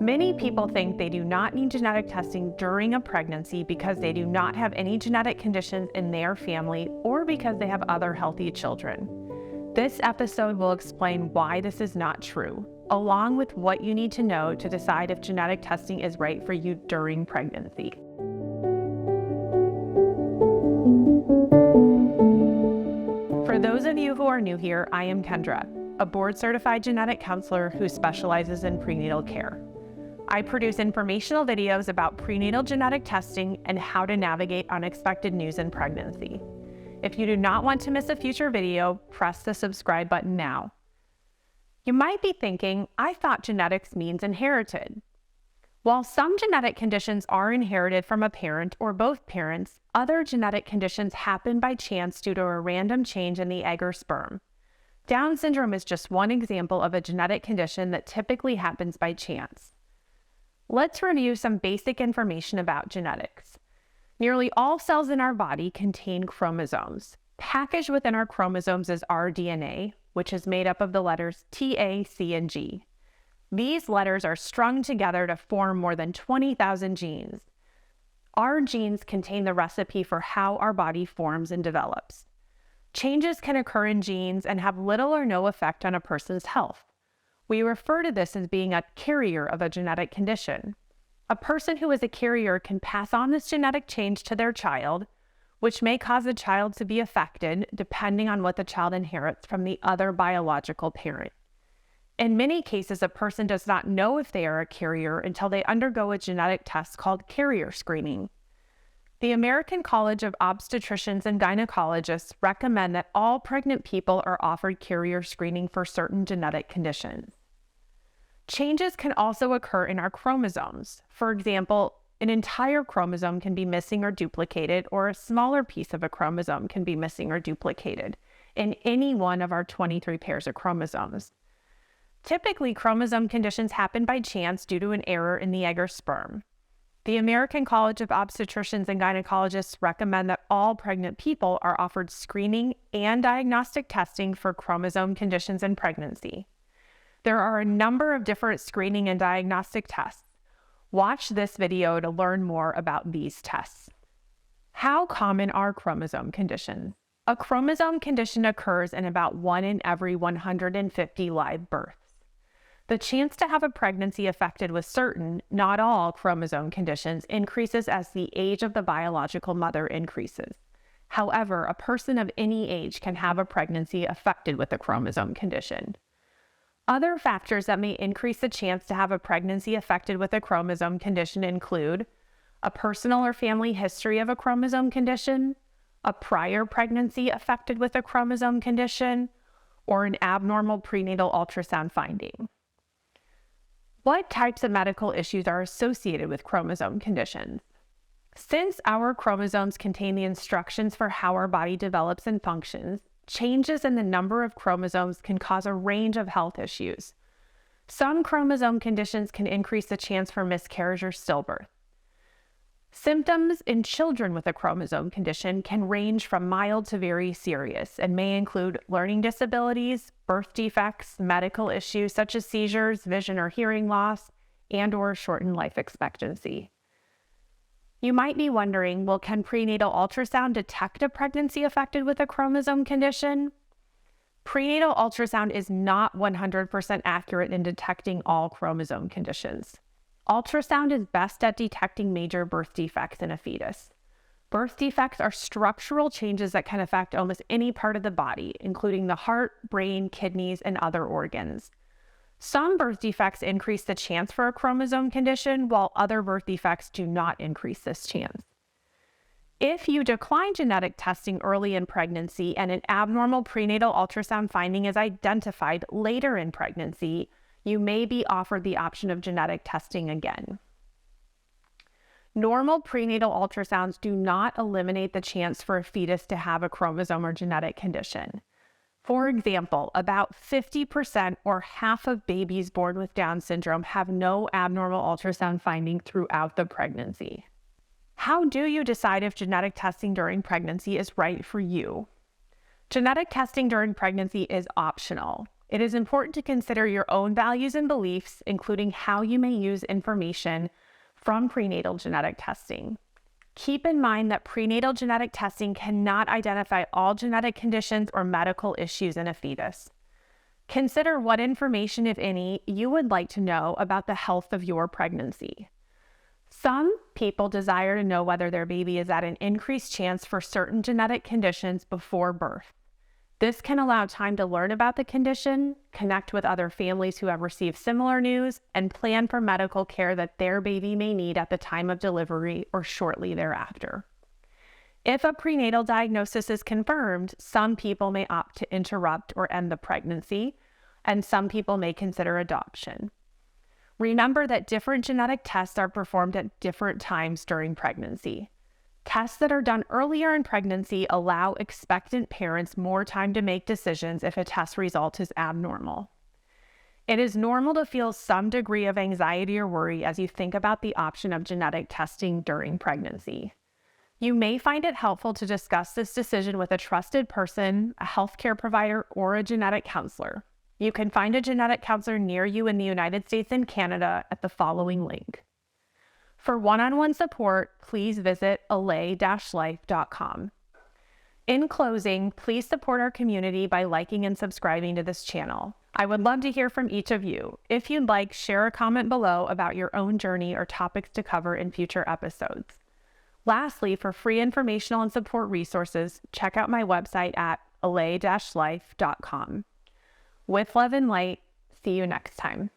Many people think they do not need genetic testing during a pregnancy because they do not have any genetic conditions in their family or because they have other healthy children. This episode will explain why this is not true, along with what you need to know to decide if genetic testing is right for you during pregnancy. For those of you who are new here, I am Kendra, a board-certified genetic counselor who specializes in prenatal care. I produce informational videos about prenatal genetic testing and how to navigate unexpected news in pregnancy. If you do not want to miss a future video, press the subscribe button now. You might be thinking, I thought genetics means inherited. While some genetic conditions are inherited from a parent or both parents, other genetic conditions happen by chance due to a random change in the egg or sperm. Down syndrome is just one example of a genetic condition that typically happens by chance. Let's review some basic information about genetics. Nearly all cells in our body contain chromosomes. Packaged within our chromosomes is our DNA, which is made up of the letters T, A, C, and G. These letters are strung together to form more than 20,000 genes. Our genes contain the recipe for how our body forms and develops. Changes can occur in genes and have little or no effect on a person's health. We refer to this as being a carrier of a genetic condition. A person who is a carrier can pass on this genetic change to their child, which may cause the child to be affected depending on what the child inherits from the other biological parent. In many cases, a person does not know if they are a carrier until they undergo a genetic test called carrier screening. The American College of Obstetricians and Gynecologists recommend that all pregnant people are offered carrier screening for certain genetic conditions. Changes can also occur in our chromosomes. For example, an entire chromosome can be missing or duplicated, or a smaller piece of a chromosome can be missing or duplicated in any one of our 23 pairs of chromosomes. Typically, chromosome conditions happen by chance due to an error in the egg or sperm. The American College of Obstetricians and Gynecologists recommend that all pregnant people are offered screening and diagnostic testing for chromosome conditions in pregnancy. There are a number of different screening and diagnostic tests. Watch this video to learn more about these tests. How common are chromosome conditions? A chromosome condition occurs in about 1 in every 150 live births. The chance to have a pregnancy affected with certain, not all, chromosome conditions increases as the age of the biological mother increases. However, a person of any age can have a pregnancy affected with a chromosome condition. Other factors that may increase the chance to have a pregnancy affected with a chromosome condition include a personal or family history of a chromosome condition, a prior pregnancy affected with a chromosome condition, or an abnormal prenatal ultrasound finding. What types of medical issues are associated with chromosome conditions? Since our chromosomes contain the instructions for how our body develops and functions, changes in the number of chromosomes can cause a range of health issues. Some chromosome conditions can increase the chance for miscarriage or stillbirth. Symptoms in children with a chromosome condition can range from mild to very serious and may include learning disabilities, birth defects, medical issues such as seizures, vision or hearing loss, and/or shortened life expectancy. You might be wondering, well, can prenatal ultrasound detect a pregnancy affected with a chromosome condition? Prenatal ultrasound is not 100% accurate in detecting all chromosome conditions. Ultrasound is best at detecting major birth defects in a fetus. Birth defects are structural changes that can affect almost any part of the body, including the heart, brain, kidneys, and other organs. Some birth defects increase the chance for a chromosome condition, while other birth defects do not increase this chance. If you decline genetic testing early in pregnancy and an abnormal prenatal ultrasound finding is identified later in pregnancy, you may be offered the option of genetic testing again. Normal prenatal ultrasounds do not eliminate the chance for a fetus to have a chromosome or genetic condition. For example, about 50% or half of babies born with Down syndrome have no abnormal ultrasound finding throughout the pregnancy. How do you decide if genetic testing during pregnancy is right for you? Genetic testing during pregnancy is optional. It is important to consider your own values and beliefs, including how you may use information from prenatal genetic testing. Keep in mind that prenatal genetic testing cannot identify all genetic conditions or medical issues in a fetus. Consider what information, if any, you would like to know about the health of your pregnancy. Some people desire to know whether their baby is at an increased chance for certain genetic conditions before birth. This can allow time to learn about the condition, connect with other families who have received similar news, and plan for medical care that their baby may need at the time of delivery or shortly thereafter. If a prenatal diagnosis is confirmed, some people may opt to interrupt or end the pregnancy, and some people may consider adoption. Remember that different genetic tests are performed at different times during pregnancy. Tests that are done earlier in pregnancy allow expectant parents more time to make decisions if a test result is abnormal. It is normal to feel some degree of anxiety or worry as you think about the option of genetic testing during pregnancy. You may find it helpful to discuss this decision with a trusted person, a healthcare provider, or a genetic counselor. You can find a genetic counselor near you in the United States and Canada at the following link. For one-on-one support, please visit allay-life.com. In closing, please support our community by liking and subscribing to this channel. I would love to hear from each of you. If you'd like, share a comment below about your own journey or topics to cover in future episodes. Lastly, for free informational and support resources, check out my website at allay-life.com. With love and light, see you next time.